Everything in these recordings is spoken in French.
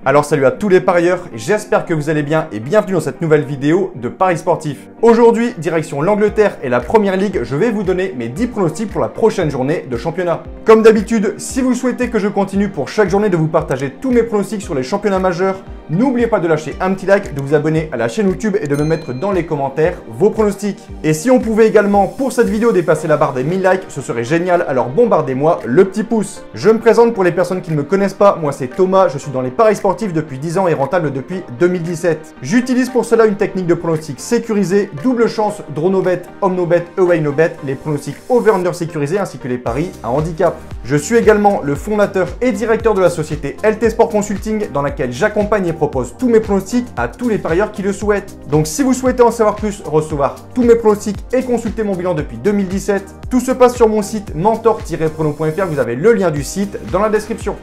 Alors salut à tous les parieurs, j'espère que vous allez bien et bienvenue dans cette nouvelle vidéo de Paris Sportif. Aujourd'hui, direction l'Angleterre et la Première Ligue, je vais vous donner mes 10 pronostics pour la prochaine journée de championnat. Comme d'habitude, si vous souhaitez que je continue pour chaque journée de vous partager tous mes pronostics sur les championnats majeurs, n'oubliez pas de lâcher un petit like, de vous abonner à la chaîne YouTube et de me mettre dans les commentaires vos pronostics. Et si on pouvait également pour cette vidéo dépasser la barre des 1000 likes, ce serait génial, alors bombardez-moi le petit pouce. Je me présente pour les personnes qui ne me connaissent pas, moi c'est Thomas, je suis dans les paris sportifs depuis 10 ans et rentable depuis 2017. J'utilise pour cela une technique de pronostic sécurisé, double chance, draw no bet, home no bet, away no bet, les pronostics over-under sécurisés ainsi que les paris à handicap. Je suis également le fondateur et directeur de la société LT Sport Consulting dans laquelle j'accompagne et propose tous mes pronostics à tous les parieurs qui le souhaitent. Donc si vous souhaitez en savoir plus, recevoir tous mes pronostics et consulter mon bilan depuis 2017, tout se passe sur mon site mentor-prono.fr, vous avez le lien du site dans la description.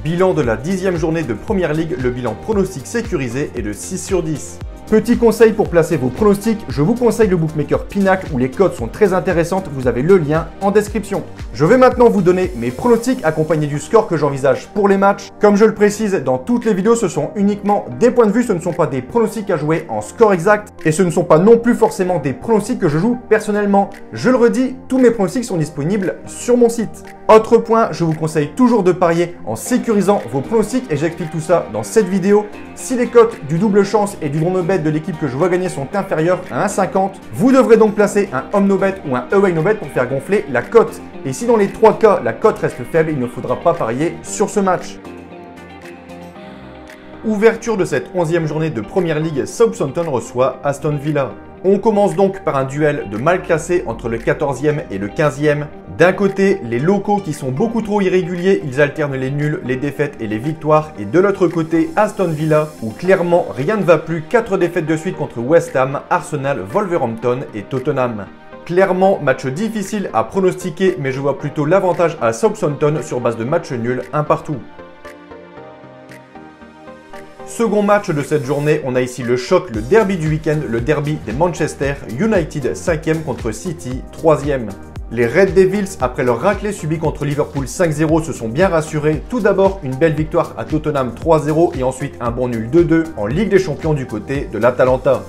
Bilan de la 10e journée de Première Ligue, le bilan pronostic sécurisé est de 6 sur 10. Petit conseil pour placer vos pronostics, je vous conseille le bookmaker Pinacle où les codes sont très intéressantes, vous avez le lien en description. Je vais maintenant vous donner mes pronostics accompagnés du score que j'envisage pour les matchs. Comme je le précise dans toutes les vidéos, ce sont uniquement des points de vue, ce ne sont pas des pronostics à jouer en score exact et ce ne sont pas non plus forcément des pronostics que je joue personnellement. Je le redis, tous mes pronostics sont disponibles sur mon site. Autre point, je vous conseille toujours de parier en sécurisant vos pronostics et j'explique tout ça dans cette vidéo. Si les cotes du double chance et du draw no bet de l'équipe que je vois gagner sont inférieures à 1,50, vous devrez donc placer un home no bet ou un away no bet pour faire gonfler la cote. Et si dans les trois cas, la cote reste faible, il ne faudra pas parier sur ce match. Ouverture de cette 11e journée de Première Ligue, Southampton reçoit Aston Villa. On commence donc par un duel de mal classés entre le 14e et le 15e. D'un côté, les locaux qui sont beaucoup trop irréguliers, ils alternent les nuls, les défaites et les victoires. Et de l'autre côté, Aston Villa, où clairement rien ne va plus, 4 défaites de suite contre West Ham, Arsenal, Wolverhampton et Tottenham. Clairement, match difficile à pronostiquer, mais je vois plutôt l'avantage à Southampton sur base de match nul, un partout. Second match de cette journée, on a ici le choc, le derby du week-end, le derby des Manchester United 5e contre City 3e. Les Red Devils, après leur raclée subie contre Liverpool 5-0, se sont bien rassurés. Tout d'abord, une belle victoire à Tottenham 3-0 et ensuite un bon nul 2-2 en Ligue des Champions du côté de l'Atalanta.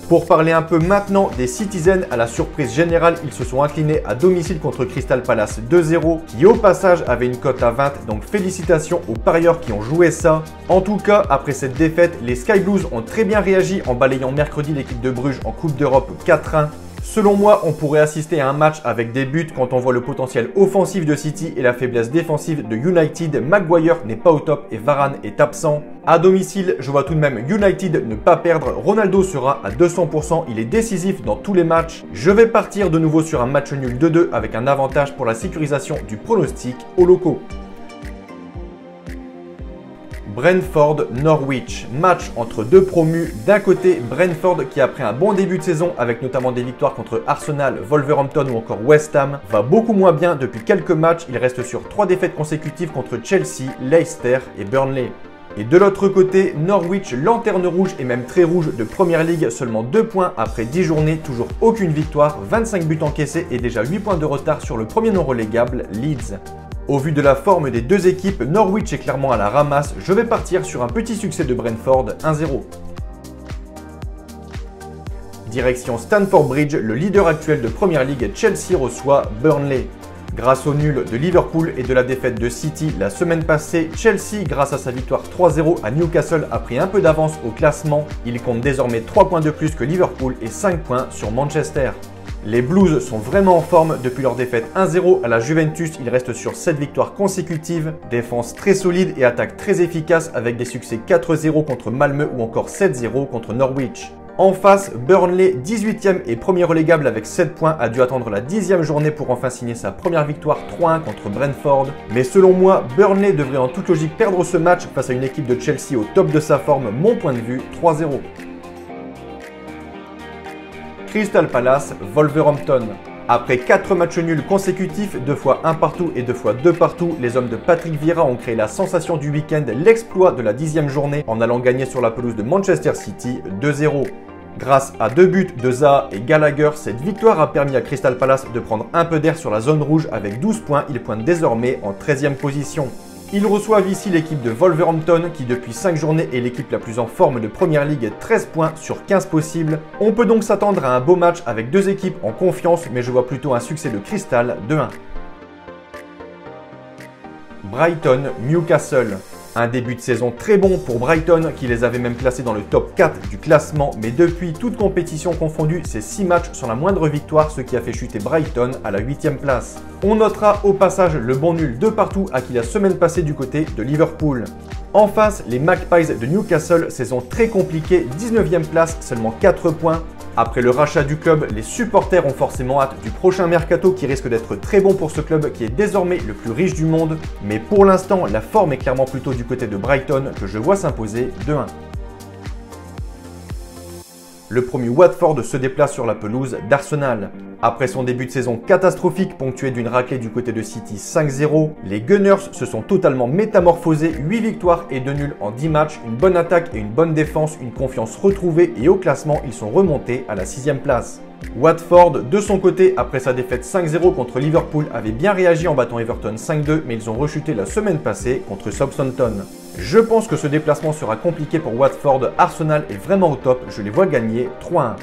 Pour parler un peu maintenant des Citizens, à la surprise générale, ils se sont inclinés à domicile contre Crystal Palace 2-0, qui au passage avait une cote à 20, donc félicitations aux parieurs qui ont joué ça. En tout cas, après cette défaite, les Sky Blues ont très bien réagi en balayant mercredi l'équipe de Bruges en Coupe d'Europe 4-1. Selon moi, on pourrait assister à un match avec des buts quand on voit le potentiel offensif de City et la faiblesse défensive de United. Maguire n'est pas au top et Varane est absent. À domicile, je vois tout de même United ne pas perdre. Ronaldo sera à 200%, il est décisif dans tous les matchs. Je vais partir de nouveau sur un match nul 2-2 avec un avantage pour la sécurisation du pronostic aux locaux. Brentford-Norwich, match entre deux promus. D'un côté, Brentford qui après un bon début de saison avec notamment des victoires contre Arsenal, Wolverhampton ou encore West Ham, va beaucoup moins bien depuis quelques matchs. Il reste sur 3 défaites consécutives contre Chelsea, Leicester et Burnley. Et de l'autre côté, Norwich, lanterne rouge et même très rouge de Première Ligue, seulement 2 points après 10 journées, toujours aucune victoire, 25 buts encaissés et déjà 8 points de retard sur le premier non relégable, Leeds. Au vu de la forme des deux équipes, Norwich est clairement à la ramasse. Je vais partir sur un petit succès de Brentford 1-0. Direction Stamford Bridge, le leader actuel de Première Ligue, Chelsea reçoit Burnley. Grâce au nul de Liverpool et de la défaite de City la semaine passée, Chelsea, grâce à sa victoire 3-0 à Newcastle, a pris un peu d'avance au classement. Il compte désormais 3 points de plus que Liverpool et 5 points sur Manchester. Les Blues sont vraiment en forme depuis leur défaite 1-0 à la Juventus, ils restent sur 7 victoires consécutives, défense très solide et attaque très efficace avec des succès 4-0 contre Malmö ou encore 7-0 contre Norwich. En face, Burnley, 18e et premier relégable avec 7 points, a dû attendre la 10e journée pour enfin signer sa première victoire 3-1 contre Brentford. Mais selon moi, Burnley devrait en toute logique perdre ce match face à une équipe de Chelsea au top de sa forme, mon point de vue, 3-0. Crystal Palace, Wolverhampton. Après 4 matchs nuls consécutifs, 2 fois 1 partout et 2 fois 2 partout, les hommes de Patrick Vieira ont créé la sensation du week-end, l'exploit de la 10e journée en allant gagner sur la pelouse de Manchester City 2-0. Grâce à 2 buts de Zaha et Gallagher, cette victoire a permis à Crystal Palace de prendre un peu d'air sur la zone rouge avec 12 points. Ils pointent désormais en 13e position. Ils reçoivent ici l'équipe de Wolverhampton qui depuis 5 journées est l'équipe la plus en forme de Premier League, 13 points sur 15 possibles. On peut donc s'attendre à un beau match avec deux équipes en confiance, mais je vois plutôt un succès de Crystal 2-1. Brighton, Newcastle. Un début de saison très bon pour Brighton qui les avait même placés dans le top 4 du classement, mais depuis toute compétition confondue, c'est 6 matchs sans la moindre victoire, ce qui a fait chuter Brighton à la 8e place. On notera au passage le bon nul de partout acquis la semaine passée du côté de Liverpool. En face, les Magpies de Newcastle, saison très compliquée, 19e place, seulement 4 points. Après le rachat du club, les supporters ont forcément hâte du prochain mercato qui risque d'être très bon pour ce club qui est désormais le plus riche du monde. Mais pour l'instant, la forme est clairement plutôt du côté de Brighton que je vois s'imposer 2-1. Le premier Watford se déplace sur la pelouse d'Arsenal. Après son début de saison catastrophique ponctué d'une raclée du côté de City 5-0, les Gunners se sont totalement métamorphosés, 8 victoires et 2 nuls en 10 matchs, une bonne attaque et une bonne défense, une confiance retrouvée et au classement, ils sont remontés à la 6e place. Watford, de son côté, après sa défaite 5-0 contre Liverpool, avait bien réagi en battant Everton 5-2, mais ils ont rechuté la semaine passée contre Southampton. Je pense que ce déplacement sera compliqué pour Watford. Arsenal est vraiment au top, je les vois gagner 3-1.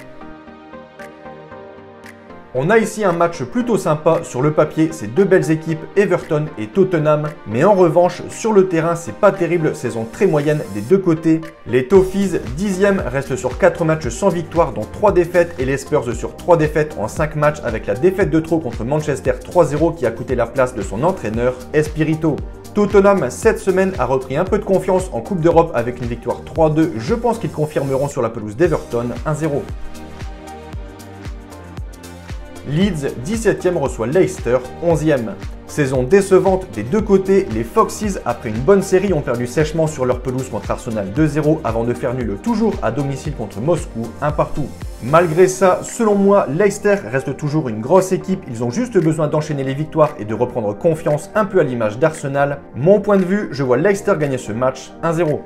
On a ici un match plutôt sympa sur le papier, c'est deux belles équipes, Everton et Tottenham. Mais en revanche, sur le terrain, c'est pas terrible, saison très moyenne des deux côtés. Les Toffees, 10e, restent sur 4 matchs sans victoire, dont 3 défaites, et les Spurs sur 3 défaites en 5 matchs, avec la défaite de trop contre Manchester 3-0 qui a coûté la place de son entraîneur, Espirito. Tottenham, cette semaine, a repris un peu de confiance en Coupe d'Europe avec une victoire 3-2. Je pense qu'ils confirmeront sur la pelouse d'Everton 1-0. Leeds, 17e, reçoit Leicester, 11e. Saison décevante des deux côtés, les Foxes, après une bonne série, ont perdu sèchement sur leur pelouse contre Arsenal 2-0 avant de faire nul toujours à domicile contre Moscou, 1-1. Malgré ça, selon moi, Leicester reste toujours une grosse équipe, ils ont juste besoin d'enchaîner les victoires et de reprendre confiance un peu à l'image d'Arsenal. Mon point de vue, je vois Leicester gagner ce match 1-0.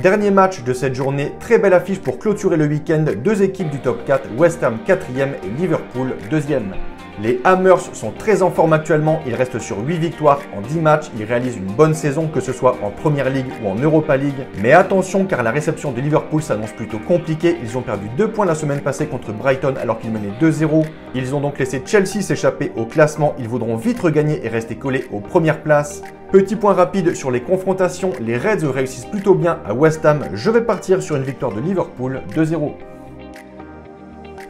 Dernier match de cette journée, très belle affiche pour clôturer le week-end, deux équipes du top 4, West Ham 4e et Liverpool 2e. Les Hammers sont très en forme actuellement, ils restent sur 8 victoires en 10 matchs, ils réalisent une bonne saison que ce soit en Premier League ou en Europa League. Mais attention car la réception de Liverpool s'annonce plutôt compliquée, ils ont perdu 2 points la semaine passée contre Brighton alors qu'ils menaient 2-0. Ils ont donc laissé Chelsea s'échapper au classement, ils voudront vite regagner et rester collés aux premières places. Petit point rapide sur les confrontations, les Reds réussissent plutôt bien à West Ham, je vais partir sur une victoire de Liverpool 2-0.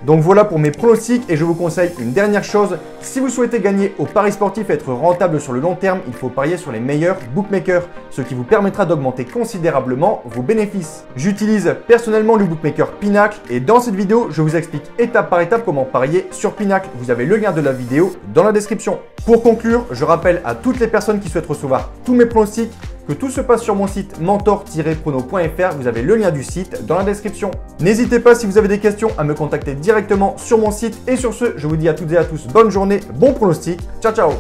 Donc voilà pour mes pronostics et je vous conseille une dernière chose, si vous souhaitez gagner au paris sportif et être rentable sur le long terme, il faut parier sur les meilleurs bookmakers, ce qui vous permettra d'augmenter considérablement vos bénéfices. J'utilise personnellement le bookmaker Pinacle et dans cette vidéo, je vous explique étape par étape comment parier sur Pinacle. Vous avez le lien de la vidéo dans la description. Pour conclure, je rappelle à toutes les personnes qui souhaitent recevoir tous mes pronostics que tout se passe sur mon site mentor-prono.fr, vous avez le lien du site dans la description. N'hésitez pas si vous avez des questions à me contacter directement sur mon site et sur ce, je vous dis à toutes et à tous bonne journée, bon pronostic, ciao ciao.